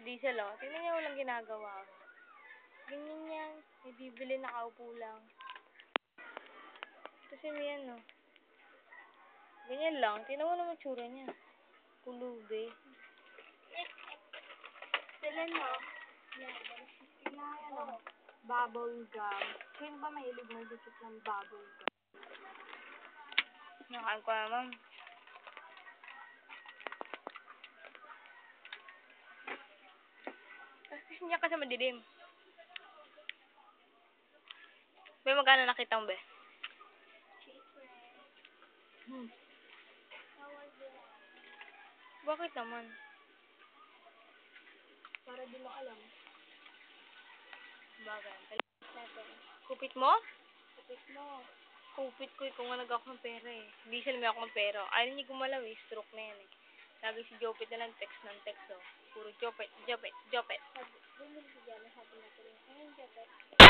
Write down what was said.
Diesel, oh. Tingnan niya walang ginagawa. Ganyan yan. May bibili, nakaupo lang. Kasi may ano. Ganyan lang. Tingnan mo naman tsura niya. Pulubi. Sila no? Ano? Bubble gum. Sino ba mahilig mag-isip ng bubble gum? Nakain ko naman. Kasi niya kasi madilim. Be, magkano nakita mo, be? Bakit naman? Para di mo alam. Bagay. Kupit mo? Kapit mo. Kupit ko, ikaw nga nag-ako ng pera eh. Diesel may ako ng pera. Ayaw niya gumalaw eh. Stroke na yan eh. Lagi si Jopet na lang text ng text oh. Puro Jopet, Jopet, Jopet. Bumili si Jana, sabi natin. Ayun, Jopet.